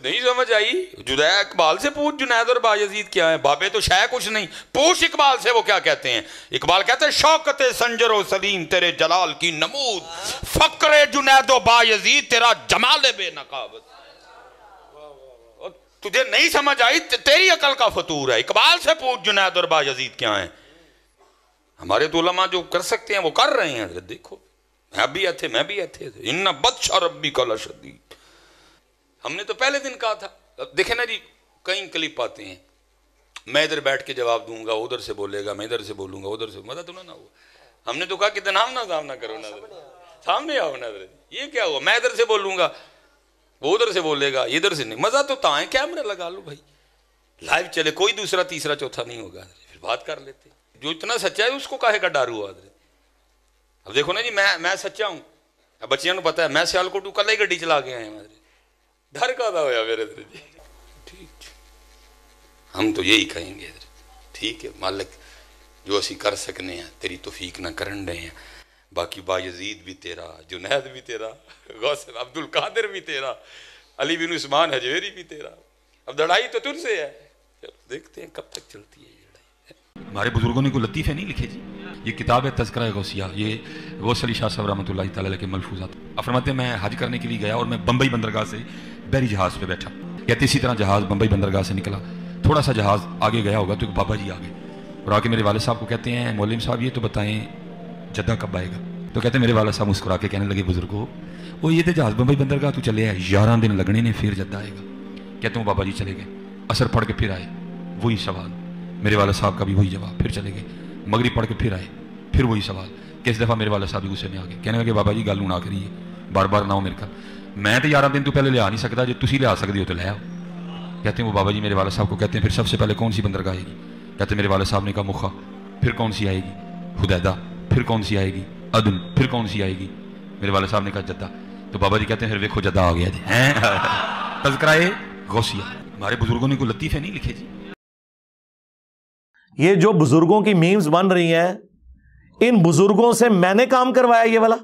نہیں سمجھ آئی؟ جدید اقبال سے پوچھ جنید اور بایزید کیا ہیں، بابے تو شے کچھ نہیں، پوچھ اقبال سے وہ کیا کہتے ہیں۔ اقبال کہتے ہیں شوکت سنجر و سلیم تیرے جلال کی نمود، فقر جنید و بایزید تیرا جمال بے نقابت۔ تجھے نہیں سمجھ آئی، تیری عقل کا فطور ہے۔ اقبال سے پوچھ جنید اور بایزید کیا ہیں۔ ہمارے تو علماء جو کر سکتے ہیں وہ کر رہے ہیں۔ حضرت دیکھو میں بھی تھے ان بطش ربی کا لشدید، ہم نے تو پہلے دن کہا تھا۔ دیکھیں نا جی، کئی کلپ آتے ہیں، میں ادھر بیٹھ کے جواب دوں گا، ادھر سے بولے گا، میں ادھر سے بولوں گا، ادھر سے، مزہ تو نہ ہوا۔ ہم نے تو کہا کہ سامنا کرو نا، سامنے آؤ نا، یہ کیا ہوا؟ میں ادھر سے بولوں گا، وہ ادھر سے بولے گا، ادھر سے نہیں، مزہ تو ہے، کیمرہ لگا لو بھائی، لائیو چلے، کوئی دوسرا تیسرا چوتھا نہیں ہوگا، پھر بات کر لیتے۔ جو اتنا سچا ہے اس کو کاہے کا ڈر ہوا؟ اب دیکھو نا جی، میں سچا ہوں، اب بچیاں کو پتا ہے میں سیالکوٹ کل ہی گڈی چلا کے آئے ہیں، ڈر کا تھا ہوا میرے جی۔ ٹھیک، ہم تو یہی کہیں گے، ٹھیک ہے مالک، جو اسی کر سکنے ہیں تیری توفیق نہ کرن رہے ہیں، باقی بایزید بھی تیرا، جنید بھی تیرا، غوث عبد القادر بھی تیرا، علی بن عثمان حجویری بھی تیرا۔ اب لڑائی تو تجھ سے ہے، دیکھتے ہیں کب تک چلتی ہے یہ لڑائی۔ ہمارے بزرگوں نے کوئی لطیفے نہیں لکھے جی، یہ کتاب ہے تذکرہ غوثیہ، یہ غوث علی شاہ صاحب رحمۃ اللہ تعالی علیہ کے ملفوظات۔ فرماتے ہیں میں حج کرنے کے لیے گیا اور میں بمبئی بندرگاہ سے بحری جہاز پہ بیٹھا، کہتے اسی طرح جہاز بمبئی بندرگاہ سے نکلا، تھوڑا سا جہاز آگے گیا ہوگا تو ایک بابا جی آگے اور آ کے میرے والد صاحب کو کہتے ہیں مولوی صاحب یہ تو بتائیں جدہ کب آئے گا؟ تو کہتے ہیں میرے والد صاحب مسکرا کے کہنے لگے بزرگو وہ یہ تھے جہاز بمبئی بندرگاہ تو چلے آئے 11 دن لگنے نے پھر جدہ آئے گا۔ کہتے ہیں بابا جی چلے گئے، عصر پڑھ کے پھر آئے، وہی سوال، میرے والد صاحب کا بھی وہی جواب، پھر چلے گئے، مغرب پڑھ کے پھر آئے، پھر وہی سوال۔ کس دفعہ میرے والد صاحب بھی غصے میں آ گئے، کہنے لگے بابا جی گل نہ کریے، بار بار نہ ہو میرے خیال، میں تو 11 دن تو پہلے لے آ نہیں سکتا، جو تسی لے آ سکتے ہو تو لے آؤ۔ کہتے ہیں وہ بابا جی میرے والد صاحب کو کہتے ہیں پھر سب سے پہلے کون سی بندرگاہ آئے گی؟ کہتے ہیں میرے والد صاحب نے کہا مخا، پھر کون سی آئے گی؟ حدیدہ، پھر کون سی آئے گی؟ عدن، پھر کون سی آئے گی؟ میرے والد صاحب نے کہا جدہ۔ تو بابا جی کہتے ہیں پھر ویکھو جدہ آ گیا جی۔ تذکرہ غوثیہ، ہمارے بزرگوں نے کوئی لطیفے نہیں لکھے جی۔ یہ جو بزرگوں کی میمز بن رہی ہیں، ان بزرگوں سے میں نے کام کروایا یہ والا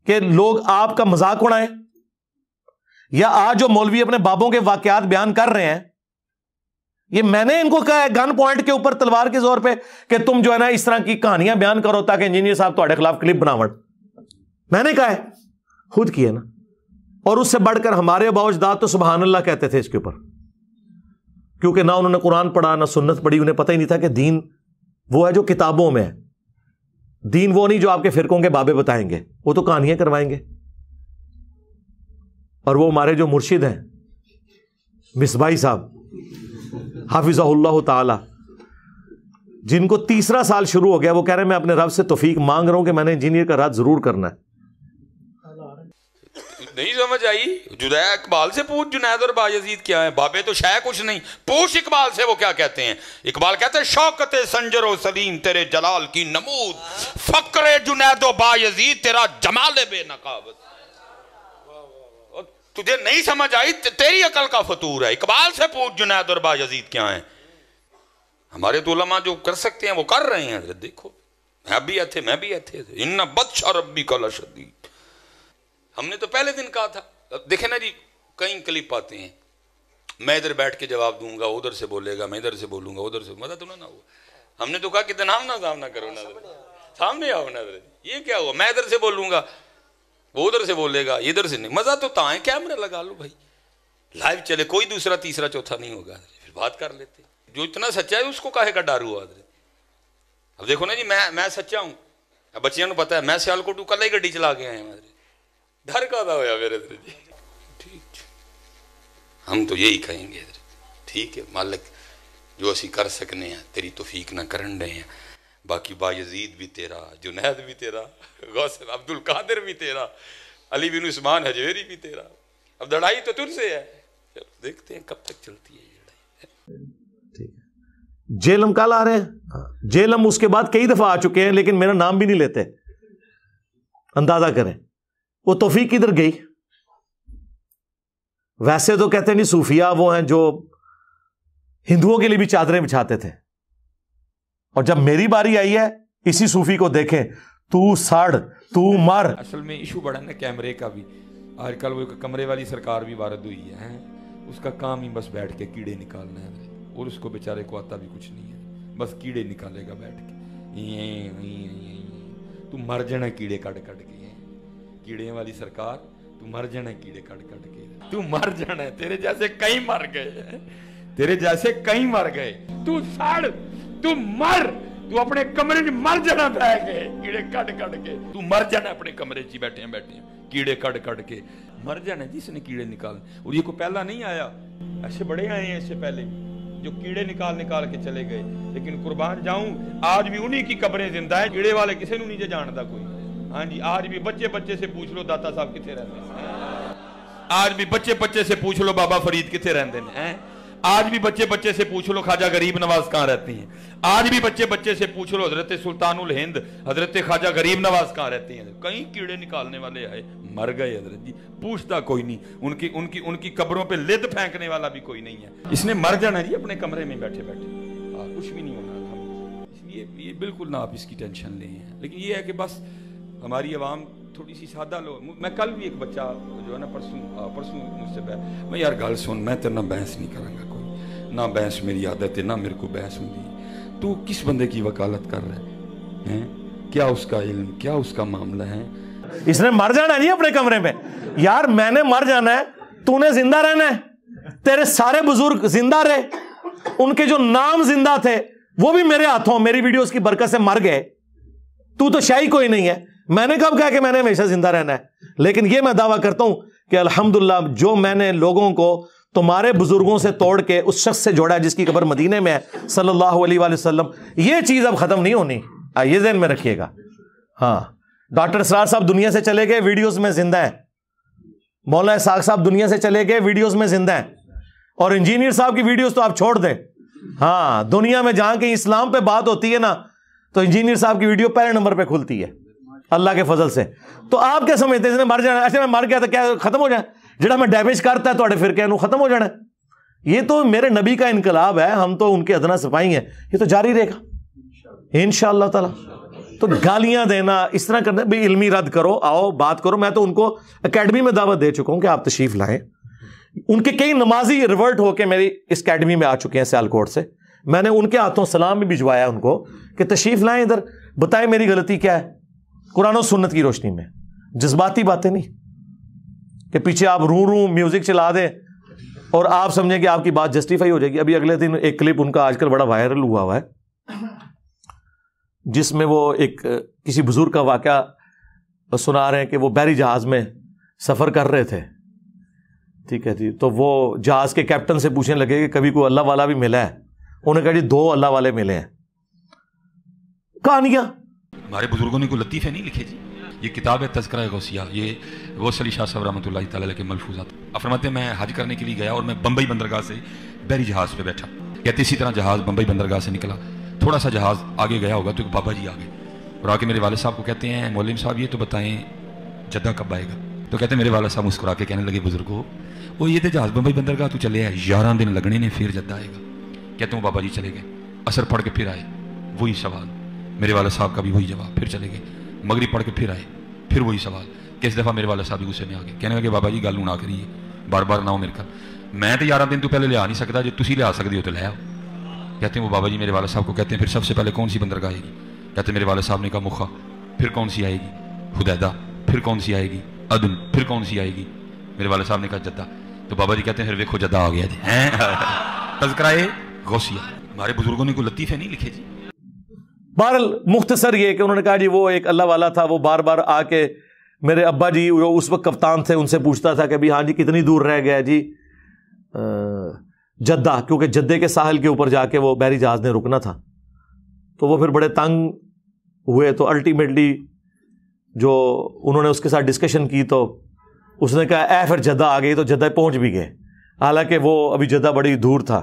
کہ لوگ آپ کا مذاق اڑائیں، یا آج جو مولوی اپنے بابوں کے واقعات بیان کر رہے ہیں یہ میں نے ان کو کہا ہے گن پوائنٹ کے اوپر تلوار کے زور پہ کہ تم جو ہے نا اس طرح کی کہانیاں بیان کرو تاکہ انجینئر صاحب تمہارے خلاف کلپ بناون؟ میں نے کہا ہے، خود کیا نا۔ اور اس سے بڑھ کر ہمارے آباء و اجداد تو سبحان اللہ کہتے تھے اس کے اوپر، کیونکہ نہ انہوں نے قرآن پڑھا نہ سنت پڑھی، انہیں پتہ ہی نہیں تھا کہ دین وہ ہے جو کتابوں میں ہے، دین وہ نہیں جو آپ کے فرقوں کے بابے بتائیں گے، وہ تو کہانیاں کروائیں گے۔ اور وہ ہمارے جو مرشد ہیں مصباحی صاحب حافظہ اللہ تعالی، جن کو 3 سال شروع ہو گیا، وہ کہہ رہے ہیں میں اپنے رب سے توفیق مانگ رہا ہوں کہ میں نے انجینئر کا رات ضرور کرنا ہے۔ نہیں سمجھ آئی؟ جدید اقبال سے پوچھ جنید اور بایزید کیا ہیں، بابے تو شے کچھ نہیں، پوچھ اقبال سے وہ کیا کہتے ہیں۔ اقبال کہتے ہیں شوکت سنجر و سلیم تیرے جلال کی نمود، فقر جنید و بایزید تیرا جمال بے نقابت۔ تجھے نہیں سمجھ آئی، تیری عقل کا فطور ہے۔ اقبال سے پوچھ جنید اور بایزید کیا ہیں۔ ہمارے تو علماء جو کر سکتے ہیں وہ کر رہے ہیں۔ حضرت دیکھو میں بھی تھے ان بطش ربی کا لشدید، ہم نے تو پہلے دن کہا تھا۔ دیکھیں نا جی، کئی کلپ آتے ہیں، میں ادھر بیٹھ کے جواب دوں گا، ادھر سے بولے گا، میں ادھر سے بولوں گا، ادھر سے، مزہ تو نہ ہوا۔ ہم نے تو کہا کہ سامنا کرو نا، سامنے آؤ نا، یہ کیا ہوا؟ میں ادھر سے بولوں گا، وہ ادھر سے بولے گا، ادھر سے نہیں، مزہ تو ہے، کیمرہ لگا لو بھائی، لائیو چلے، کوئی دوسرا تیسرا چوتھا نہیں ہوگا، پھر بات کر لیتے۔ جو اتنا سچا ہے اس کو کاہے کا ڈر ہوا؟ اب دیکھو نا جی، میں سچا ہوں، اب بچیاں کو پتا ہے میں سیالکوٹ کل ہی گڈی چلا کے آئے ہیں، ڈر کا تھا ہوا میرے جی۔ ٹھیک، ہم تو یہی کہیں گے، ٹھیک ہے مالک، جو اسی کر سکنے ہیں تیری توفیق نہ کرن رہے ہیں، باقی بایزید بھی تیرا، جنید بھی تیرا، غوث عبد القادر بھی تیرا، علی بن عثمان حجویری بھی تیرا۔ اب لڑائی تو تجھ سے ہے، دیکھتے ہیں کب تک چلتی ہے یہ لڑائی۔ ٹھیک ہے، جیلم کل آ رہے ہیں، جیلم اس کے بعد کئی دفعہ آ چکے ہیں لیکن میرا نام بھی نہیں لیتے، اندازہ کریں وہ توفیق کدھر گئی۔ ویسے تو کہتے نہیں صوفیہ وہ ہیں جو ہندوؤں کے لیے بھی چادریں بچھاتے تھے، اور جب میری باری آئی ہے اسی صوفی کو دیکھیں، تو سڑ تو مر۔ اصل میں ایشو بڑا نا کیمرے کا بھی، آج کل وہ کمرے والی سرکار بھی وارد ہوئی ہے، اس کا کام ہی بس بیٹھ کے کیڑے نکالنا ہے، اور اس کو بیچارے کو آتا بھی کچھ نہیں ہے، بس کیڑے نکالے گا بیٹھ کے۔ تو مر جانا کیڑے کٹ کٹ کے، کیڑے والی سرکار تو مر جانا کیڑے کٹ کٹ کے، تو مر جانا ہے، تیرے جیسے کئی مر گئے، تیرے جیسے کئی مر گئے، تو سڑ، تو مر، تو اپنے کمرے میں مر جانا بہ گئے کیڑے کٹ کٹ کے، تو مر جانا اپنے کمرے چ بیٹھے ہیں کیڑے کٹ کٹ کے مر جانا جس نے کیڑے نکال۔ اور یہ کو پہلا نہیں آیا، ایسے بڑے آئے ہیں اس سے پہلے جو کیڑے نکال کے چلے گئے، لیکن قربان جاؤں آج بھی انہی کی قبریں زندہ ہیں، کیڑے والے کسی نو نہیں جانتا کوئی۔ ہاں جی، آج بھی بچے سے پوچھ لو داتا صاحب کتنے رہتے ہیں، آج بھی بچے سے پوچھ لو بابا فرید کتنے رہتے ہیں، آج بھی بچے سے پوچھ لو خواجہ غریب نواز کہاں رہتی ہیں، آج بھی بچے سے پوچھ لو حضرت سلطان الہند حضرت خواجہ غریب نواز کہاں رہتی ہیں۔ کئی کیڑے نکالنے والے آئے مر گئے حضرت جی، پوچھتا کوئی نہیں، ان کی قبروں پہ لد پھینکنے والا بھی کوئی نہیں ہے۔ اس نے مر جانا جی اپنے کمرے میں بیٹھے کچھ بھی نہیں ہونا، اس لیے یہ بالکل نہ آپ اس کی ٹینشن لیں ہیں۔ لیکن یہ ہے کہ بس ہماری عوام تھوڑی سی سادہ لو۔ میں کل بھی ایک بچہ جو ہے نا پرسوں مجھ سے میں یار گل سن، میں تیرے نہ بحث نہیں کروں گا، کوئی نہ بحث میری عادت ہے، نہ میرے کو بحث ہوتی ہے۔ تو کس بندے کی وکالت کر رہا ہے؟ کیا اس کا علم، کیا اس کا معاملہ ہے؟ اس نے مر جانا نہیں اپنے کمرے میں، یار میں نے مر جانا ہے، تو نے زندہ رہنا ہے۔ تیرے سارے بزرگ زندہ رہے، ان کے جو نام زندہ تھے وہ بھی میرے ہاتھوں میری ویڈیوز کی برکت سے مر گئے، تو شاہی کوئی نہیں ہے۔ میں نے کب کہا کہ میں نے ہمیشہ زندہ رہنا ہے؟ لیکن یہ میں دعویٰ کرتا ہوں کہ الحمدللہ جو میں نے لوگوں کو تمہارے بزرگوں سے توڑ کے اس شخص سے جوڑا ہے جس کی قبر مدینے میں ہے صلی اللہ علیہ وآلہ وسلم، یہ چیز اب ختم نہیں ہونی، یہ ذہن میں رکھیے گا۔ ہاں، ڈاکٹر اسرار صاحب دنیا سے چلے گئے، ویڈیوز میں زندہ ہیں۔ مولانا اسحاق صاحب دنیا سے چلے گئے، ویڈیوز میں زندہ ہیں۔ اور انجینئر صاحب کی ویڈیوز تو آپ چھوڑ دیں، ہاں دنیا میں جہاں کہ اسلام پہ بات ہوتی ہے نا، تو انجینئر صاحب کی ویڈیو پہلے نمبر پہ کھلتی ہے اللہ کے فضل سے۔ تو آپ کیا سمجھتے ہیں اس نے مر جانا؟ اچھا میں مر گیا تو کیا ختم ہو جائے؟ جڑا میں ڈیمیج کرتا ہے تو فرقے نو ختم ہو جانا ہے؟ یہ تو میرے نبی کا انقلاب ہے، ہم تو ان کے ادنا سپاہی ہیں، یہ تو جاری رہے گا انشاءاللہ تعالی۔ تو گالیاں دینا اس طرح کرنا بھی، علمی رد کرو، آؤ بات کرو۔ میں تو ان کو اکیڈمی میں دعوت دے چکا ہوں کہ آپ تشریف لائیں۔ ان کے کئی نمازی ریورٹ ہو کے میری اس اکیڈمی میں آ چکے ہیں سیالکوٹ سے، میں نے ان کے ہاتھوں سلام بھی بھجوایا ان کو کہ تشریف لائیں ادھر، بتائیں میری غلطی کیا ہے قرآن و سنت کی روشنی میں، جذباتی باتیں نہیں کہ پیچھے آپ رو میوزک چلا دیں اور آپ سمجھیں کہ آپ کی بات جسٹیفائی ہو جائے گی۔ ابھی اگلے دن ایک کلپ ان کا آج کل بڑا وائرل ہوا ہے جس میں وہ ایک کسی بزرگ کا واقعہ سنا رہے ہیں کہ وہ بحری جہاز میں سفر کر رہے تھے، ٹھیک ہے جی، تو وہ جہاز کے کیپٹن سے پوچھنے لگے کہ کبھی کوئی اللہ والا بھی ملا ہے؟ انہوں نے کہا جی 2 اللہ والے ملے ہیں۔ کہانیاں ہمارے بزرگوں نے کوئی لطیفے نہیں لکھے جی۔ یہ کتاب ہے تذکرہ غوثیہ، یہ غوث علی شاہ صاحب رحمۃ اللہ تعالی علیہ کے ملفوظات۔ فرماتے ہیں میں حج کرنے کے لیے گیا اور میں بمبئی بندرگاہ سے بحری جہاز پہ بیٹھا، کہتے اسی طرح جہاز بمبئی بندرگاہ سے نکلا، تھوڑا سا جہاز آگے گیا ہوگا تو ایک بابا جی آ گئے اور آ کے میرے والد صاحب کو کہتے ہیں مولوی صاحب یہ تو بتائیں جدہ کب آئے گا؟ تو کہتے ہیں میرے والد صاحب مسکرا کے کہنے لگے بزرگو وہ یہ تو جہاز بمبئی بندرگاہ تو چلے ہے 11 دن لگنے نے پھر جدہ آئے گا۔ کہتے ہیں بابا جی چلے گئے، عصر پڑھ کے پھر آئے، وہی سوال، میرے والد صاحب کا بھی وہی جواب، پھر چلے گئے، مغرب پڑھ کے پھر آئے، پھر وہی سوال۔ کس دفعہ میرے والد صاحب بھی غصے میں آ گئے، کہنے لگے بابا جی گل نہ کریے، بار بار نہ ہو میرے گھر، میں تو 11 دن تو پہلے لیا نہیں سکتا، جو تسی لیا سکتے ہو تو لے آؤ۔ کہتے ہیں وہ بابا جی میرے والد صاحب کو کہتے ہیں پھر سب سے پہلے کون سی بندرگاہ آئے گی؟ کہتے ہیں میرے والد صاحب نے کہا مخا، پھر کون سی آئے گی؟ حدیدہ، پھر کون سی آئے گی؟ عدن، پھر کون سی آئے گی؟ میرے والد صاحب نے کہا جدہ۔ تو بابا جی کہتے ہیں پھر ویکھو جدہ آ گیا جی۔ تذکرہ غوثیہ، ہمارے بزرگوں نے کوئی لطیفے نہیں لکھے جی۔ بہرحال مختصر یہ کہ انہوں نے کہا جی وہ ایک اللہ والا تھا، وہ بار بار آ کے میرے ابا جی جو اس وقت کپتان تھے ان سے پوچھتا تھا کہ بھی ہاں جی کتنی دور رہ گیا جی جدہ، کیونکہ جدے کے ساحل کے اوپر جا کے وہ بحری جہاز نے رکنا تھا۔ تو وہ پھر بڑے تنگ ہوئے، تو الٹیمیٹلی جو انہوں نے اس کے ساتھ ڈسکشن کی تو اس نے کہا اے پھر جدہ آ گئی، تو جدہ پہنچ بھی گئے، حالانکہ وہ ابھی جدہ بڑی دور تھا۔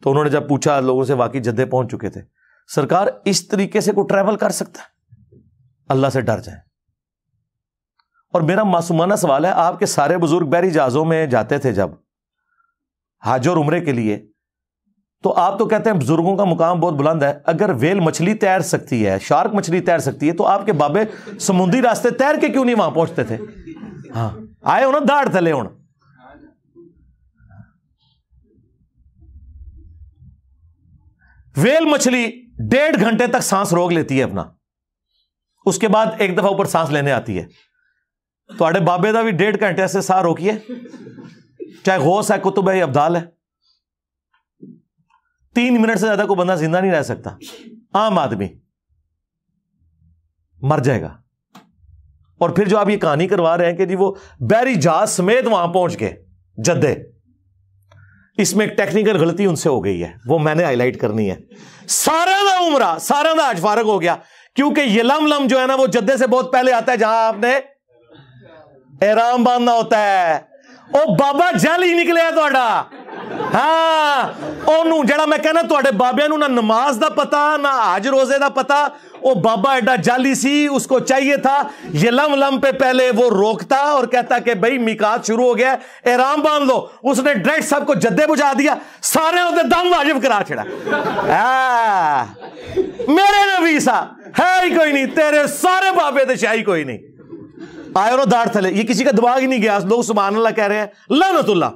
تو انہوں نے جب پوچھا لوگوں سے، واقعی جدے پہنچ چکے تھے۔ سرکار اس طریقے سے کوئی ٹریول کر سکتا ہے؟ اللہ سے ڈر جائیں۔ اور میرا معصومانہ سوال ہے، آپ کے سارے بزرگ بحری جہازوں میں جاتے تھے جب حج اور عمرے کے لیے، تو آپ تو کہتے ہیں بزرگوں کا مقام بہت بلند ہے، اگر ویل مچھلی تیر سکتی ہے، شارک مچھلی تیر سکتی ہے، تو آپ کے بابے سمندری راستے تیر کے کیوں نہیں وہاں پہنچتے تھے؟ ہاں آئے ہو نا داڑھ تھلے ہوں. ویل مچھلی 1.5 گھنٹے تک سانس روک لیتی ہے اپنا, اس کے بعد ایک دفعہ اوپر سانس لینے آتی ہے. تو بابے دا بھی 1.5 گھنٹے سے سانس روکیے, چاہے غوث ہے, کتب ہے, ابدال ہے. 3 منٹ سے زیادہ کوئی بندہ زندہ نہیں رہ سکتا. عام آدمی مر جائے گا. اور پھر جو آپ یہ کہانی کروا رہے ہیں کہ جی وہ بحری جہاز سمیت وہاں پہنچ گئے جدے, اس میں ایک ٹیکنیکل غلطی ان سے ہو گئی ہے, وہ میں نے ہائی لائٹ کرنی ہے. سارا دا عمرہ, سارا دا حج فارغ ہو گیا, کیونکہ یہ لم جو ہے نا وہ جدے سے بہت پہلے آتا ہے جہاں آپ نے احرام باندھنا ہوتا ہے. او بابا جل ہی نکلے تھوڑا. ہاں اونوں جڑا میں کہنا تواڈے بابے نو نہ نماز دا پتا نہ حج روزے دا پتا, او بابا ایڈا جالی سی, اس کو چاہیے تھا یہ لم پہ پہلے وہ روکتا اور کہتا کہ بھائی میقات شروع ہو گیا, احرام باندھ لو. اس نے ڈائریکٹ سب کو جدے بجھا دیا, سارے ہوتے دم واجب کرا چھڑا. میرے نبی سا ہے ہی کوئی نہیں, تیرے سارے بابے تے شاہی کوئی نہیں. آئے اور داڑھ تھلے, یہ کسی کا دماغ ہی نہیں گیا, لوگ سبحان اللہ کہہ رہے ہیں, لعنت اللہ.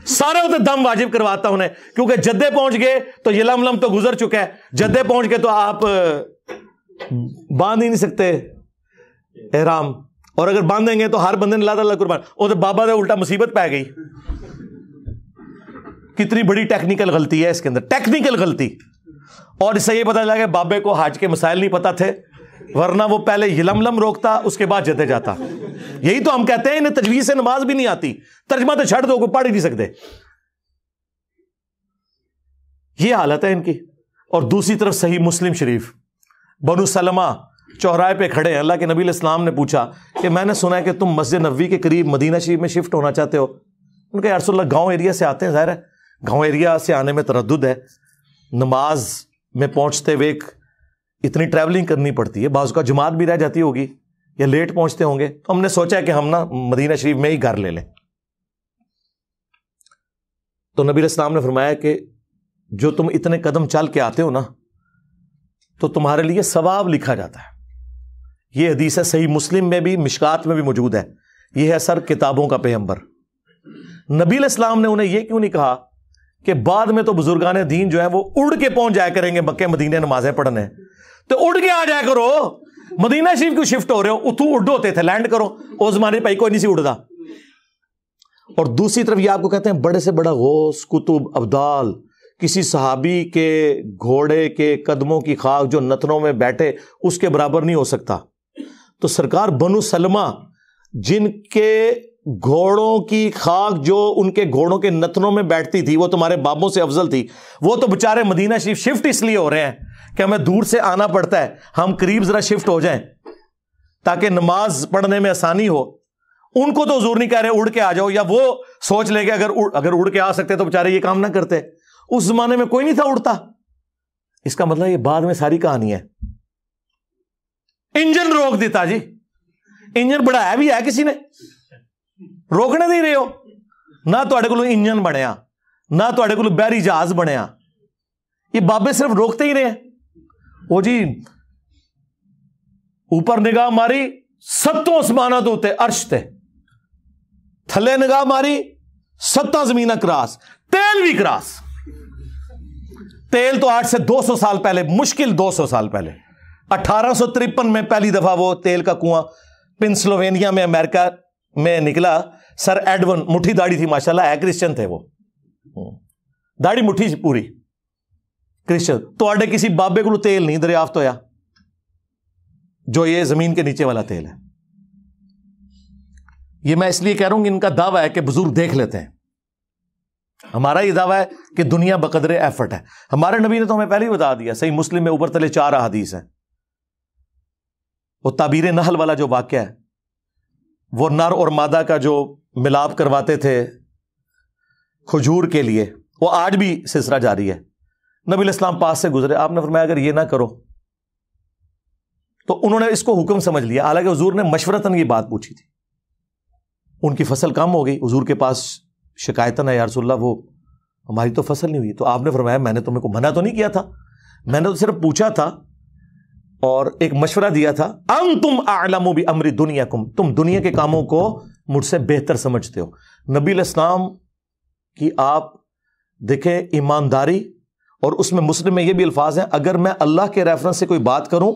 سارے ہوتے دم واجب کرواتا انہیں, کیونکہ جدے پہنچ گئے تو یہ لم تو گزر چکا ہے. جدے پہنچ گئے تو آپ باندھ ہی نہیں سکتے احرام, اور اگر باندھیں گے تو ہر بندے نے اللہ قربان. اور تو بابا دے الٹا مصیبت پہ گئی. کتنی بڑی ٹیکنیکل غلطی ہے اس کے اندر, ٹیکنیکل غلطی. اور اس سے یہ پتا چلا کہ بابے کو حج کے مسائل نہیں پتا تھے, ورنہ وہ پہلے یلم روکتا, اس کے بعد جدے جاتا. یہی تو ہم کہتے ہیں انہیں تجویز سے نماز بھی نہیں آتی, ترجمہ تو چھڑ دو, کوئی پڑھ ہی نہیں سکتے. یہ حالت ہے ان کی. اور دوسری طرف صحیح مسلم شریف, بنو سلمہ چوراہے پہ کھڑے ہیں. اللہ کے نبی علیہ السلام نے پوچھا کہ میں نے سنا ہے کہ تم مسجد نبوی کے قریب مدینہ شریف میں شفٹ ہونا چاہتے ہو. ان کا یا رسول اللہ گاؤں ایریا سے آتے ہیں, ظاہر ہے گاؤں ایریا سے آنے میں تردد ہے, نماز میں پہنچتے ہوئے اتنی ٹریولنگ کرنی پڑتی ہے, بعض کا جماعت بھی رہ جاتی ہوگی یا لیٹ پہنچتے ہوں گے, تو ہم نے سوچا ہے کہ ہم نا مدینہ شریف میں ہی گھر لے لیں. تو نبی علیہ السلام نے فرمایا کہ جو تم اتنے قدم چل کے آتے ہو نا, تو تمہارے لیے ثواب لکھا جاتا ہے. یہ حدیث ہے صحیح مسلم میں بھی, مشکات میں بھی موجود ہے. یہ ہے سر کتابوں کا پیغمبر. نبی علیہ السلام نے انہیں یہ کیوں نہیں کہا کہ بعد میں تو بزرگان دین جو ہے وہ اڑ کے پہنچ جایا کریں گے مکہ مدینے نمازیں پڑھنے, تو اڑ کے آ جایا کرو. مدینہ شریف کیوں شفٹ ہو رہے ہو, اتو اڑ ہوتے تھے, لینڈ کرو. اس زمانے پہ کوئی نہیں سی اڑتا. اور دوسری طرف یہ آپ کو کہتے ہیں بڑے سے بڑا غوث, کتب, ابدال, کسی صحابی کے گھوڑے کے قدموں کی خاک جو نتنوں میں بیٹھے اس کے برابر نہیں ہو سکتا. تو سرکار بنو سلمہ جن کے گھوڑوں کی خاک جو ان کے گھوڑوں کے نتنوں میں بیٹھتی تھی وہ تمہارے بابوں سے افضل تھی, وہ تو بےچارے مدینہ شریف شفٹ اس لیے ہو رہے ہیں کہ ہمیں دور سے آنا پڑتا ہے, ہم قریب ذرا شفٹ ہو جائیں تاکہ نماز پڑھنے میں آسانی ہو. ان کو تو حضور نہیں کہہ رہے اڑ کے آ جاؤ, یا وہ سوچ لے کہ اگر اڑ کے آ سکتے تو بےچارے یہ کام نہ کرتے. اس زمانے میں کوئی نہیں تھا اڑتا. اس کا مطلب یہ بعد میں ساری کہانی ہے. انجن روک دیتا جی, انجن بڑھایا بھی ہے کسی نے, روکنے نہیں رہے ہو. نہ تواڈے کول انجن بنیا, نہ تواڈے کول بحری جہاز بنیا. یہ بابے صرف روکتے ہی رہے ہیں. وہ جی اوپر نگاہ ماری 7 آسماناں تو تے عرش تے, تھلے نگاہ ماری 7 زمیناں کراس, تیل بھی کراس. تیل تو آج سے 200 سال پہلے, مشکل 200 سال پہلے 1853 میں پہلی دفعہ وہ تیل کا کنواں پنسلوینیا میں امریکہ میں نکلا. سر ایڈون, مٹھی داڑھی تھی ماشاءاللہ, ہے کرسچن تھے وہ, داڑھی مٹھی سی پوری کرسچن. تو آڈے کسی بابے کو تیل نہیں دریافت ہویا جو یہ زمین کے نیچے والا تیل ہے. یہ میں اس لیے کہہ رہا ہوں کہ ان کا دعویٰ ہے کہ بزرگ دیکھ لیتے ہیں. ہمارا یہ دعویٰ ہے کہ دنیا بقدر ایفرٹ ہے. ہمارے نبی نے تو ہمیں پہلے ہی بتا دیا, صحیح مسلم میں اوپر تلے 4 احادیث ہیں. وہ تعبیر نحل والا جو واقعہ ہے, وہ نر اور مادہ کا جو ملاپ کرواتے تھے کھجور کے لیے, وہ آج بھی سلسلہ جاری ہے. نبی علیہ السلام پاس سے گزرے, آپ نے فرمایا اگر یہ نہ کرو, تو انہوں نے اس کو حکم سمجھ لیا. حالانکہ حضور نے مشورتاً یہ بات پوچھی تھی. ان کی فصل کم ہو گئی, حضور کے پاس شکایتاً ہے یا رسول اللہ وہ ہماری تو فصل نہیں ہوئی. تو آپ نے فرمایا میں نے تمہیں کو منع تو نہیں کیا تھا, میں نے تو صرف پوچھا تھا اور ایک مشورہ دیا تھا، انتم اعلم بامر دنیاکم، تم دنیا کے کاموں کو مجھ سے بہتر سمجھتے ہو۔ نبی علیہ السلام کی آپ دیکھیں ایمانداری، اور اس میں مسلم میں یہ بھی الفاظ ہیں، اگر میں اللہ کے ریفرنس سے کوئی بات کروں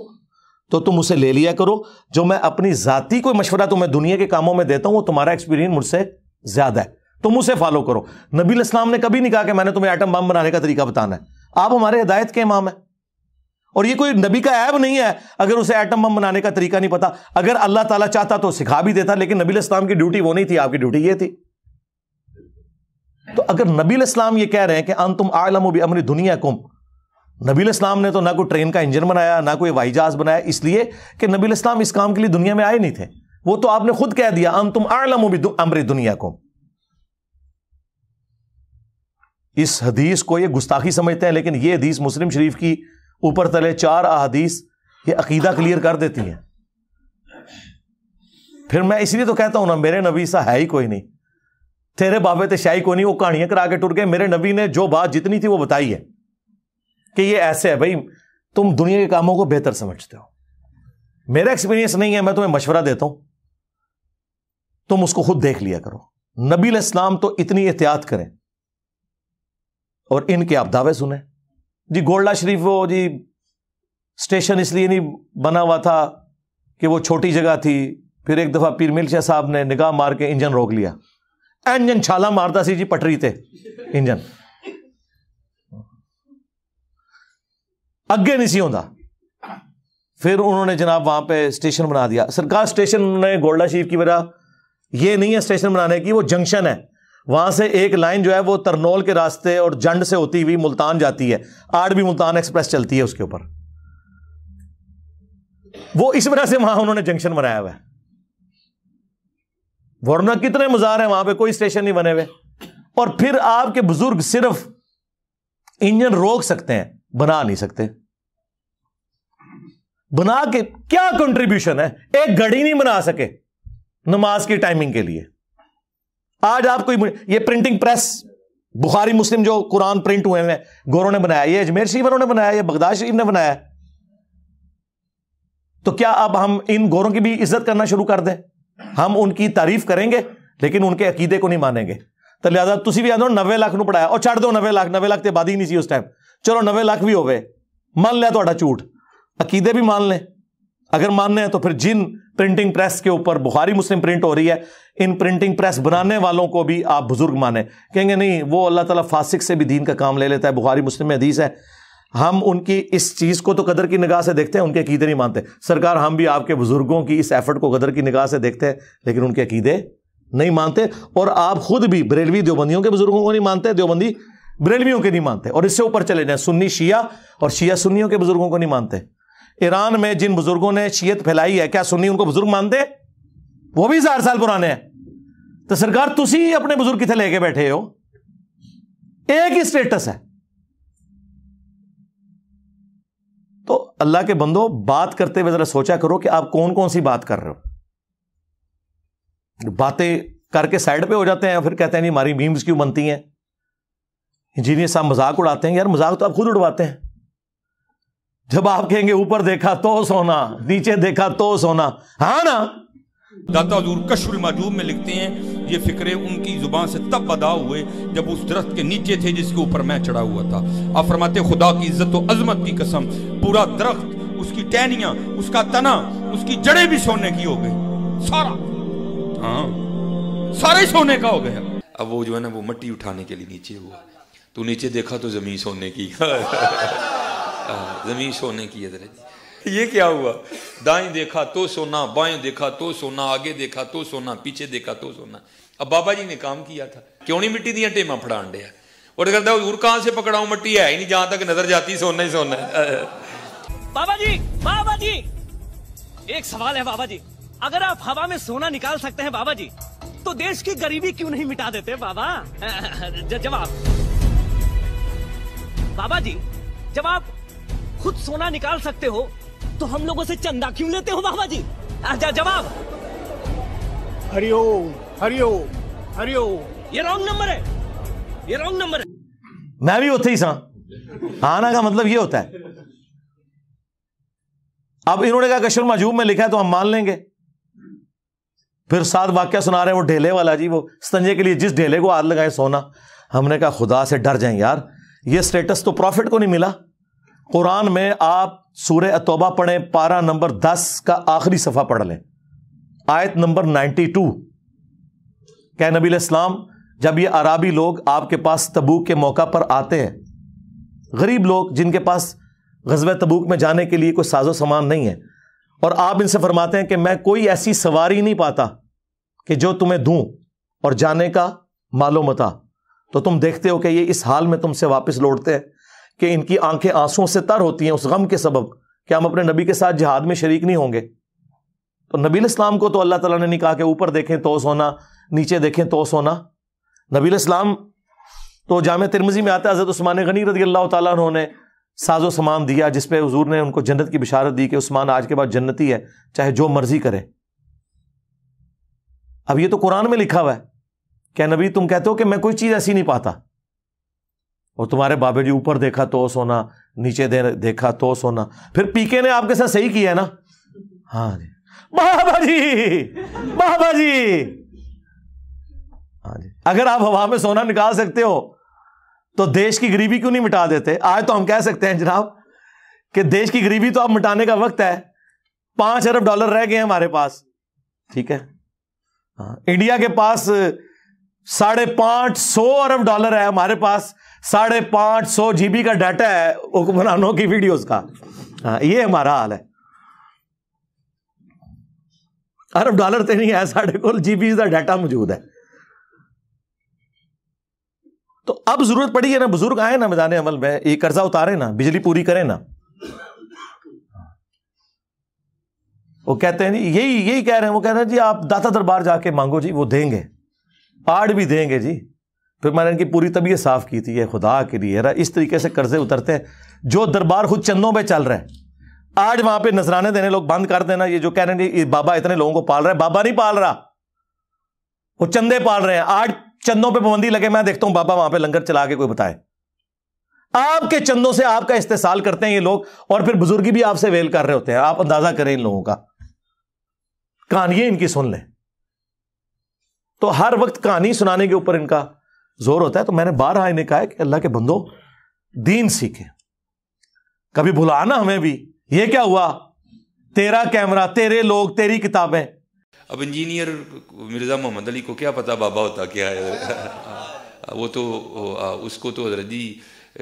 تو تم اسے لے لیا کرو، جو میں اپنی ذاتی کوئی مشورہ تمہیں دنیا کے کاموں میں دیتا ہوں وہ تمہارا ایکسپیرینس مجھ سے زیادہ ہے، تم اسے فالو کرو۔ نبی علیہ السلام نے کبھی نہیں کہا کہ میں نے تمہیں ایٹم بم بنانے کا طریقہ بتانا ہے، آپ ہمارے ہدایت کے امام ہیں، اور یہ کوئی نبی کا عیب نہیں ہے اگر اسے ایٹم بم بنانے کا طریقہ نہیں پتا، اگر اللہ تعالیٰ چاہتا تو سکھا بھی دیتا، لیکن نبی علیہ السلام کی ڈیوٹی وہ نہیں تھی، آپ کی ڈیوٹی یہ تھی۔ تو اگر نبی علیہ السلام یہ کہہ رہے ہیں کہ انتم اعلم بامر دنیاکم، نبی علیہ السلام نے تو نہ کوئی ٹرین کا انجن بنایا، نہ کوئی ہوائی جہاز بنایا، اس لیے کہ نبی علیہ السلام اس کام کے لیے دنیا میں آئے نہیں تھے، وہ تو آپ نے خود کہہ دیا انتم اعلم بامر دنیاکم۔ اس حدیث کو یہ گستاخی سمجھتے ہیں، لیکن یہ حدیث مسلم شریف کی اوپر تلے 4 احادیث یہ عقیدہ کلیئر کر دیتی ہیں۔ پھر میں اس لیے تو کہتا ہوں نا، میرے نبی سا ہے ہی کوئی نہیں، تیرے بابے تے شاہی کوئی نہیں، وہ کہانیاں کرا کے ٹر گئے، میرے نبی نے جو بات جتنی تھی وہ بتائی ہے کہ یہ ایسے ہے بھائی، تم دنیا کے کاموں کو بہتر سمجھتے ہو، میرا ایکسپیرینس نہیں ہے، میں تمہیں مشورہ دیتا ہوں، تم اس کو خود دیکھ لیا کرو۔ نبی علیہ السلام تو اتنی احتیاط کریں، اور ان کے آپ دعوے سنیں۔ جی گولڈا شریف وہ جی اسٹیشن اس لیے نہیں بنا ہوا تھا کہ وہ چھوٹی جگہ تھی، پھر ایک دفعہ پیر مل شاہ صاحب نے نگاہ مار کے انجن روک لیا، انجن چھالا مارتا سی جی پٹری تے انجن اگے نہیں سی ہوندا، پھر انہوں نے جناب وہاں پہ اسٹیشن بنا دیا۔ سرکار اسٹیشن نے گولڈا شریف کی وجہ یہ نہیں ہے اسٹیشن بنانے کی، وہ جنکشن ہے، وہاں سے ایک لائن جو ہے وہ ترنول کے راستے اور جنڈ سے ہوتی ہوئی ملتان جاتی ہے، آج بھی ملتان ایکسپریس چلتی ہے اس کے اوپر، وہ اس وجہ سے وہاں انہوں نے جنکشن بنایا ہوا ہے، ورنہ کتنے مزار ہیں وہاں پہ کوئی اسٹیشن نہیں بنے ہوئے۔ اور پھر آپ کے بزرگ صرف انجن روک سکتے ہیں، بنا نہیں سکتے، بنا کے کیا کنٹریبیوشن ہے؟ ایک گھڑی نہیں بنا سکے نماز کی ٹائمنگ کے لیے۔ آج آپ کو یہ پرنٹنگ پریس بخاری مسلم جو قرآن پرنٹ ہوئے ہیں گوروں نے بنایا، یہ اجمیر شریف والوں نے بنایا، یہ بغداد شریف نے بنایا، تو کیا اب ہم ان گوروں کی بھی عزت کرنا شروع کر دیں؟ ہم ان کی تعریف کریں گے لیکن ان کے عقیدے کو نہیں مانیں گے۔ تو لہٰذا تسی بھی آدھو 90 لاکھ نو پڑھایا، اور چھڑ دو 90 لاکھ تے آبادی نہیں سی اس ٹائم، چلو 90 لاکھ بھی ہوئے، مان لیا تہاڈا جھوٹ، عقیدے بھی مان لیں، اگر ماننے ہیں تو پھر جن پرنٹنگ پریس کے اوپر بخاری مسلم پرنٹ ہو رہی ہے، ان پرنٹنگ پریس بنانے والوں کو بھی آپ بزرگ مانیں، کہیں گے نہیں وہ اللہ تعالیٰ فاسق سے بھی دین کا کام لے لیتا ہے، بخاری مسلم میں حدیث ہے، ہم ان کی اس چیز کو تو قدر کی نگاہ سے دیکھتے ہیں، ان کے عقیدے نہیں مانتے۔ سرکار ہم بھی آپ کے بزرگوں کی اس ایفرٹ کو قدر کی نگاہ سے دیکھتے ہیں، لیکن ان کے عقیدے نہیں مانتے، اور آپ خود بھی بریلوی دیوبندیوں کے بزرگوں کو نہیں مانتے، دیوبندی بریلویوں کے نہیں مانتے، اور اس سے اوپر چلے جائیں سنی شیعہ اور شیعہ سنیوں کے بزرگوں کو نہیں مانتے۔ ایران میں جن بزرگوں نے شیعت پھیلائی ہے، کیا سنی ان کو بزرگ مانتے؟ وہ بھی 1000 سال پرانے ہیں۔ تو سرکار تسی اپنے بزرگ کتنے لے کے بیٹھے ہو؟ ایک ہی سٹیٹس ہے۔ تو اللہ کے بندو، بات کرتے ہوئے ذرا سوچا کرو کہ آپ کون کون سی بات کر رہے ہو۔ باتیں کر کے سائڈ پہ ہو جاتے ہیں، پھر کہتے ہیں نہیں ہماری میمز کیوں بنتی ہیں، انجینئر صاحب مذاق اڑاتے ہیں۔ یار مذاق تو آپ خود اڑواتے ہیں، جب آپ کہیں گے اوپر دیکھا تو سونا، نیچے دیکھا تو سونا، ہاں نا۔ داتا حضور کشف المحجوب میں لکھتے ہیں یہ فکرے ان کی زبان سے تب ادا ہوئے جب اس درخت کے نیچے تھے جس کے اوپر میں چڑھا ہوا تھا۔ آپ فرماتے خدا کی عزت و عظمت کی قسم، پورا درخت، اس کی ٹہنیاں، اس کا تنا، اس کی جڑیں بھی سونے کی ہو گئی، سارا، ہاں سارے سونے کا ہو گیا۔ اب وہ جو ہے نا وہ مٹی اٹھانے کے لیے نیچے ہوا، تو نیچے دیکھا تو زمین سونے کی، زمین سونے کی ہے۔ یہ کیا ہوا؟ دائیں دیکھا تو سونا، بائیں دیکھا تو سونا، آگے دیکھا تو سونا، پیچھے دیکھا تو سونا۔ اب بابا جی نے کام کیا تھا، کیوں نہیں مٹی دیا ٹیماں پھڑان دیا، اور کہتا حضور کہاں سے پکڑاؤں، مٹی ہے ہی نہیں، جہاں تک نظر جاتی سونا ہی سونا ہے۔ بابا جی ایک سوال ہے بابا جی، اگر آپ ہوا میں سونا نکال سکتے ہیں بابا جی تو دیش کی غریبی کیوں نہیں مٹا دیتے بابا؟ جواب بابا جی، جب آپ خود سونا نکال سکتے ہو تو ہم لوگوں سے چندہ کیوں لیتے ہو بابا جی؟ جواب ہری اوم ہری اوم ہری اوم۔ یہ رانگ نمبر ہے، یہ رانگ نمبر ہے۔ میں بھی ہوتے ہی سا، آنا کا مطلب یہ ہوتا ہے اب انہوں نے کہا کشف المحجوب میں لکھا ہے تو ہم مان لیں گے. پھر ساتھ واقعہ سنا رہے ہیں وہ ڈھیلے والا جی, وہ استنجے کے لیے جس ڈھیلے کو ہاتھ لگائے سونا. ہم نے کہا خدا سے ڈر جائیں یار, یہ سٹیٹس تو پروفٹ کو نہیں ملا. قرآن میں آپ سورہ التوبہ پڑھیں, پارہ نمبر 10 کا آخری صفحہ پڑھ لیں, آیت نمبر 92. کہ نبی علیہ السلام جب یہ عرابی لوگ آپ کے پاس تبوک کے موقع پر آتے ہیں, غریب لوگ جن کے پاس غزوہ تبوک میں جانے کے لیے کوئی ساز و سامان نہیں ہے, اور آپ ان سے فرماتے ہیں کہ میں کوئی ایسی سواری نہیں پاتا کہ جو تمہیں دوں اور جانے کا مال و متاع, تو تم دیکھتے ہو کہ یہ اس حال میں تم سے واپس لوٹتے ہیں کہ ان کی آنکھیں آنسوں سے تر ہوتی ہیں اس غم کے سبب کہ ہم اپنے نبی کے ساتھ جہاد میں شریک نہیں ہوں گے. تو نبی علیہ السلام کو تو اللہ تعالیٰ نے نہیں کہا کہ اوپر دیکھیں تو سونا, نیچے دیکھیں تو سونا. نبی علیہ السلام تو جامع ترمذی میں آتا ہے حضرت عثمان غنی رضی اللہ تعالیٰ عنہ نے ساز و سامان دیا, جس پہ حضور نے ان کو جنت کی بشارت دی کہ عثمان آج کے بعد جنتی ہے, چاہے جو مرضی کرے. اب یہ تو قرآن میں لکھا ہوا ہے کہ نبی تم کہتے ہو کہ میں کوئی چیز ایسی نہیں پاتا, اور تمہارے بابے جی اوپر دیکھا تو سونا, نیچے دیکھا تو سونا. پھر پی کے نے آپ کے ساتھ صحیح کیا ہے نا. ہاں جی بابا جی, بابا جی. ہاں جی, اگر آپ ہوا میں سونا نکال سکتے ہو تو دیش کی غریبی کیوں نہیں مٹا دیتے؟ آج تو ہم کہہ سکتے ہیں جناب کہ دیش کی غریبی تو اب مٹانے کا وقت ہے. 5 ارب ڈالر رہ گئے ہیں ہمارے پاس, ٹھیک ہے. انڈیا کے پاس 550 ارب ڈالر ہے, ہمارے پاس 550 GB کا ڈیٹا ہے حکمرانوں کی ویڈیوز کا. یہ ہمارا حال ہے. ارب ڈالر تو نہیں ہے ساڑھے کو, GB کا ڈیٹا موجود ہے. تو اب ضرورت پڑی ہے نا, بزرگ آئے نا میدان عمل میں, یہ قرضہ اتارے نا, بجلی پوری کریں نا. وہ کہتے ہیں یہی کہہ رہے ہیں, وہ کہہ رہے ہیں جی آپ داتا دربار جا کے مانگو جی, وہ دیں گے, آڑ بھی دیں گے جی. پھر میں نے ان کی پوری طبیعت صاف کی تھی, خدا کے لیے اس طریقے سے قرضے اترتے ہیں. جو دربار خود چندوں پہ چل رہا ہے, آج وہاں پہ نذرانے دینے لوگ بند کر دینا. یہ جو کہہ رہے ہیں بابا اتنے لوگوں کو پال رہا ہے, بابا نہیں پال رہا, وہ چندے پال رہے ہیں. آج چندوں پہ پابندی لگے, میں دیکھتا ہوں بابا وہاں پہ لنگر چلا کے کوئی بتائے. آپ کے چندوں سے آپ کا استحصال کرتے ہیں یہ لوگ, اور پھر بزرگی بھی آپ سے ویل کر رہے ہوتے ہیں. آپ اندازہ کریں ان لوگوں کا, کہانیاں ان کی سن لیں. تو ہر وقت کہانی سنانے کے اوپر ان کا زور ہوتا ہے. تو میں نے بارہا انہیں کہا ہے کہ اللہ کے بندو دین سیکھیں, کبھی بھلانا ہمیں بھی. یہ کیا ہوا, تیرا کیمرہ, تیرے لوگ, تیری کتابیں. اب انجینئر مرزا محمد علی کو کیا پتا بابا ہوتا کیا ہے؟ وہ تو اس کو تو حضرت جی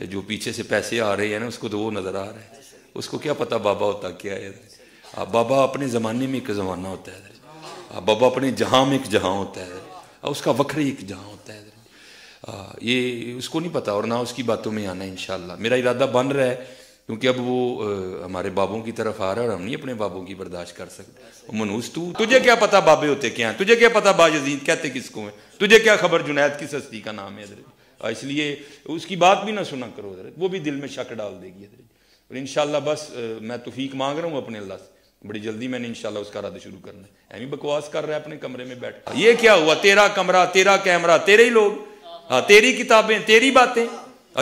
جو پیچھے سے پیسے آ رہے ہیں نا, اس کو تو وہ نظر آ رہا ہے, اس کو کیا پتا بابا ہوتا کیا ہے. بابا اپنے زمانے میں ایک زمانہ ہوتا ہے, بابا اپنے جہاں میں ایک جہاں ہوتا ہے, اس کا وکھرے ایک جہاں ہوتا ہے. یہ اس کو نہیں پتا, اور نہ اس کی باتوں میں آنا. انشاءاللہ میرا ارادہ بن رہا ہے, کیونکہ اب وہ ہمارے بابوں کی طرف آ رہا ہے اور ہم نہیں اپنے بابوں کی برداشت کر سکتے. منوس تجھے کیا پتا بابے ہوتے کیا ہیں, تجھے کیا پتا باجزید کہتے کس کو ہیں, تجھے کیا خبر جنید کس ہستی کا نام ہے حضرت. اس لیے اس کی بات بھی نہ سنا کرو حضرت, وہ بھی دل میں شک ڈال دے گی حضرت. اور انشاءاللہ بس میں توفیق مانگ رہا ہوں اپنے اللہ سے, بڑی جلدی میں نے انشاءاللہ اس کا ارادہ شروع کرنا ہے. ایمی بکواس کر رہا ہے اپنے کمرے میں بیٹھ. یہ کیا ہوا, تیرا کمرہ, تیرا کیمرہ, تیرے ہی لوگ, تیری کتابیں, تیری باتیں.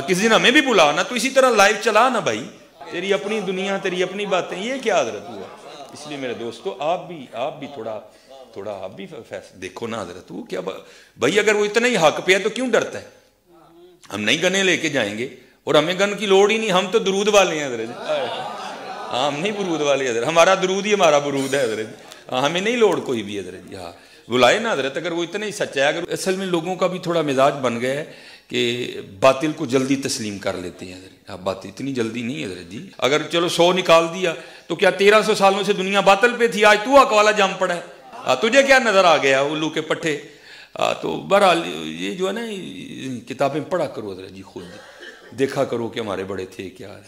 کسی دن ہمیں بھی بلا نا, تو اسی طرح لائیو چلا نا بھائی, تیری اپنی دنیا, تیری اپنی باتیں. یہ کیا حضرت ہوا؟ اس لیے میرے دوستو آپ بھی تھوڑا آپ بھی دیکھو نا حضرت. وہ کیا بھائی, اگر وہ اتنا ہی حق پہ ہے تو کیوں ڈرتا ہے؟ ہم نہیں گنے لے کے جائیں گے, اور ہمیں گن کی لوڑ ہی نہیں, ہم تو درود والے ہیں حضرت. ہم نہیں برود والے حضرت, ہمارا درود ہی ہمارا برود ہے حضرت. ہمیں نہیں لوڑ کوئی بھی حضرت. ہاں بلائے نا حضرت, اگر وہ اتنا ہی سچا ہے. اگر اصل میں لوگوں کا بھی تھوڑا مزاج بن گیا ہے کہ باطل کو جلدی تسلیم کر لیتے ہیں حضرت. بات اتنی جلدی نہیں حضرت جی. اگر چلو 100 نکال دیا تو کیا 1300 سالوں سے دنیا باطل پہ تھی, آج تو حق والا جم پڑا ہے, تجھے کیا نظر آ گیا الو کے پٹھے. تو بہرحال یہ جو ہے نا کتابیں پڑھا کرو حضرت جی, خود دیکھا کرو کہ ہمارے بڑے تھے کیا ہے.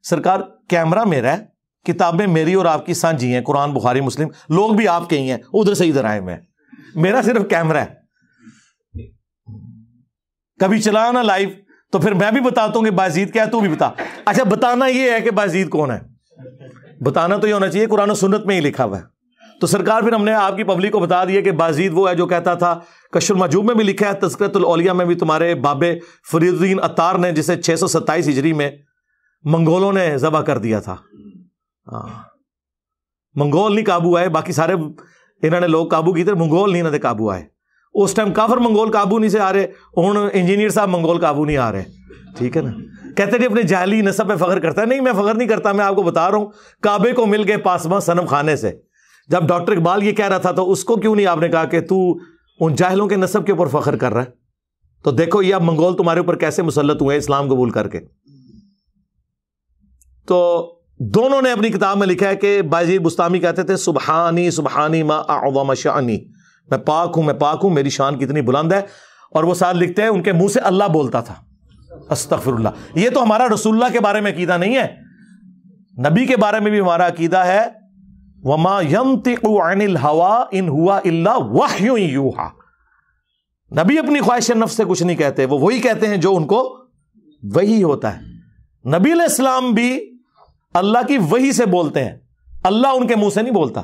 سرکار کیمرہ میرا ہے, کتابیں میری اور آپ کی سانجھی ہیں, قرآن بخاری مسلم, لوگ بھی آپ کے ہی ہیں, ادھر سے ادھر آئے میں, میرا صرف کیمرہ ہے. کبھی چلا نا لائیو تو پھر میں بھی بتاتا ہوں کہ بازید کیا ہے, تو بھی بتا. اچھا بتانا یہ ہے کہ بازید کون ہے, بتانا تو یہ ہونا چاہیے قرآن و سنت میں ہی لکھا ہوا ہے. تو سرکار پھر ہم نے آپ کی پبلک کو بتا دیا کہ بازید وہ ہے جو کہتا تھا, کشف المحجوب میں بھی لکھا ہے, تذکرۃ الاولیاء میں بھی تمہارے بابے فرید الدین عطار نے, جسے 627 ہجری میں منگولوں نے ذبح کر دیا تھا. منگول نہیں قابو آئے, باقی سارے انہوں نے لوگ قابو کیتے, منگول نہیں انہوں نے قابو آئے. اس ٹائم کافر منگول قابو نہیں سے آ رہے, ہوں انجینئر صاحب منگول قابو نہیں آ رہے. ٹھیک ہے نا. کہتے ہیں اپنے جعلی نسب پہ فخر کرتا ہے. نہیں, میں فخر نہیں کرتا, میں آپ کو بتا رہا ہوں کعبے کو مل گئے پاسباں صنم خانے سے. جب ڈاکٹر اقبال یہ کہہ رہا تھا تو اس کو کیوں نہیں آپ نے کہا کہ تو ان جاہلوں کے نسب کے اوپر فخر کر رہا ہے؟ تو دیکھو یہ اب منگول تمہارے اوپر کیسے مسلط ہوئے اسلام قبول کر کے. تو دونوں نے اپنی کتاب میں لکھا ہے کہ بایزید بستامی کہتے تھے سبحانی سبحانی ما اعظم شانی, میں پاک ہوں, میں پاک ہوں, میری شان کتنی بلند ہے. اور وہ ساتھ لکھتے ہیں ان کے منہ سے اللہ بولتا تھا استغفر اللہ. یہ تو ہمارا رسول اللہ کے بارے میں عقیدہ نہیں ہے, نبی کے بارے میں بھی ہمارا عقیدہ ہے وما ينطق عن الهوى ان هو الا وحی یوحى. نبی اپنی خواہش نفس سے کچھ نہیں کہتے, وہ وہی کہتے ہیں جو ان کو وحی ہوتا ہے. نبی علیہ السلام بھی اللہ کی وحی سے بولتے ہیں, اللہ ان کے منہ سے نہیں بولتا.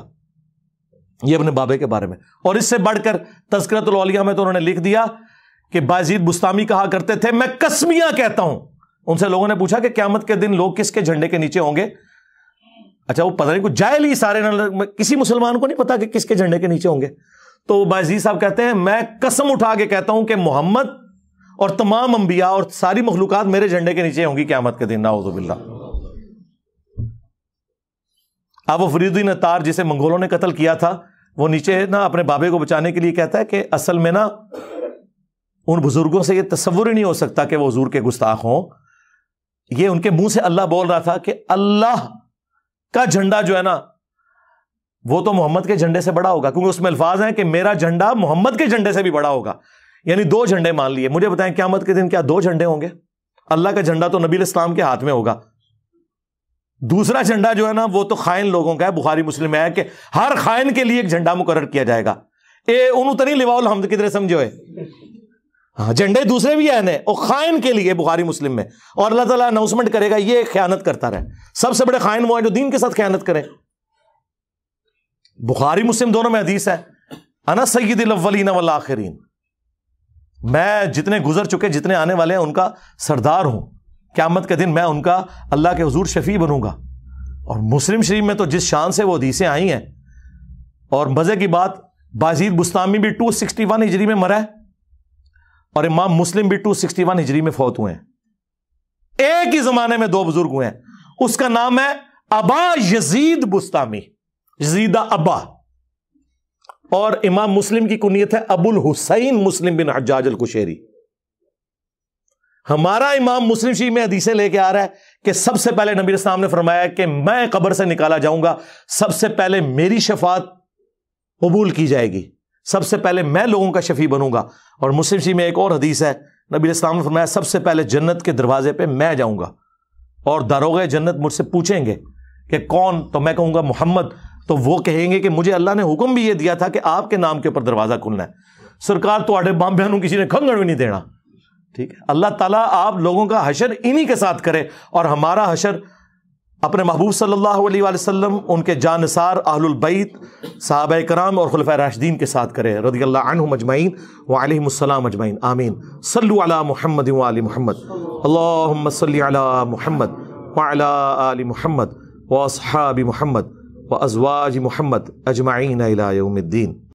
یہ اپنے بابے کے بارے میں. اور اس سے بڑھ کر تذکرۃ الاولیاء میں تو انہوں نے لکھ دیا کہ بایزید بستامی کہا کرتے تھے میں قسمیاں کہتا ہوں. ان سے لوگوں نے پوچھا کہ قیامت کے دن لوگ کس کے جھنڈے کے نیچے ہوں گے؟ اچھا وہ پتہ نہیں, کچھ جاہل ہی سارے, کسی مسلمان کو نہیں پتا کہ کس کے جھنڈے کے نیچے ہوں گے. تو بایزید صاحب کہتے ہیں میں قسم اٹھا کے کہتا ہوں کہ محمد اور تمام انبیاء اور ساری مخلوقات میرے جھنڈے کے نیچے ہوں گی قیامت کے دن. نعوذ باللہ. اب وہ فرید الدین عطار جسے منگولوں نے قتل کیا تھا, وہ نیچے نا اپنے بابے کو بچانے کے لیے کہتا ہے کہ اصل میں نا ان بزرگوں سے یہ تصور ہی نہیں ہو سکتا کہ وہ حضور کے گستاخ ہوں. یہ ان کے منہ سے اللہ بول رہا تھا کہ اللہ کا جھنڈا جو ہے نا وہ تو محمد کے جھنڈے سے بڑا ہوگا, کیونکہ اس میں الفاظ ہیں کہ میرا جھنڈا محمد کے جھنڈے سے بھی بڑا ہوگا. یعنی دو جھنڈے مان لیے. مجھے بتائیں قیامت کے دن کیا دو جھنڈے ہوں گے؟ اللہ کا جھنڈا تو نبی علیہ السلام کے ہاتھ میں ہوگا, دوسرا جھنڈا جو ہے نا وہ تو خائن لوگوں کا ہے. بخاری مسلم میں ہے کہ ہر خائن کے لیے ایک جھنڈا مقرر کیا جائے گا. انہوں تو نہیں لواء الحمد کدھر سمجھو ہے, ہاں جھنڈے دوسرے بھی ہیں اور خائن کے لیے بخاری مسلم میں. اور اللہ تعالیٰ اناؤنسمنٹ کرے گا یہ خیانت کرتا رہے. سب سے بڑے خائن وہ ہیں جو دین کے ساتھ خیانت کریں. بخاری مسلم دونوں میں حدیث ہے انا سید الاولین والآخرین, میں جتنے گزر چکے جتنے آنے والے ہیں ان کا سردار ہوں. قیامت کے دن میں ان کا اللہ کے حضور شفیع بنوں گا. اور مسلم شریف میں تو جس شان سے وہ حدیثیں آئی ہیں, اور مزے کی بات بایزید بستامی بھی 261 ہجری میں مرا ہے اور امام مسلم بھی 261 ہجری میں فوت ہوئے ہیں. ایک ہی زمانے میں دو بزرگ ہوئے ہیں. اس کا نام ہے ابا یزید بستامی, یزید ابا, اور امام مسلم کی کنیت ہے ابو الحسین مسلم بن حجاج القشیری. ہمارا امام مسلم شریف میں حدیثیں لے کے آ رہا ہے کہ سب سے پہلے نبی السلام نے فرمایا کہ میں قبر سے نکالا جاؤں گا, سب سے پہلے میری شفاعت قبول کی جائے گی, سب سے پہلے میں لوگوں کا شفیع بنوں گا. اور مسلم شریف میں ایک اور حدیث ہے, نبی السلام نے فرمایا سب سے پہلے جنت کے دروازے پہ میں جاؤں گا اور داروغ جنت مجھ سے پوچھیں گے کہ کون, تو میں کہوں گا محمد. تو وہ کہیں گے کہ مجھے اللہ نے حکم بھی یہ دیا تھا کہ آپ کے نام کے اوپر دروازہ کھلنا ہے. سرکار تو آڈے بامبے نو کسی نے کھنگڑ بھی نہیں دینا. ٹھیک ہے, اللہ تعالیٰ آپ لوگوں کا حشر انہی کے ساتھ کرے, اور ہمارا حشر اپنے محبوب صلی اللہ علیہ وآلہ وسلم, ان کے جانثار اہل البیت صحابہ کرام اور خلفائے راشدین کے ساتھ کرے رضی اللہ عنہم اجمعین وعلیہم السلام اجمعین. آمین. صلوا علی محمد وآل محمد. اللہم صلی علی محمد وعلی آل محمد واصحاب محمد وازواج محمد اجمعین الی یوم الدین.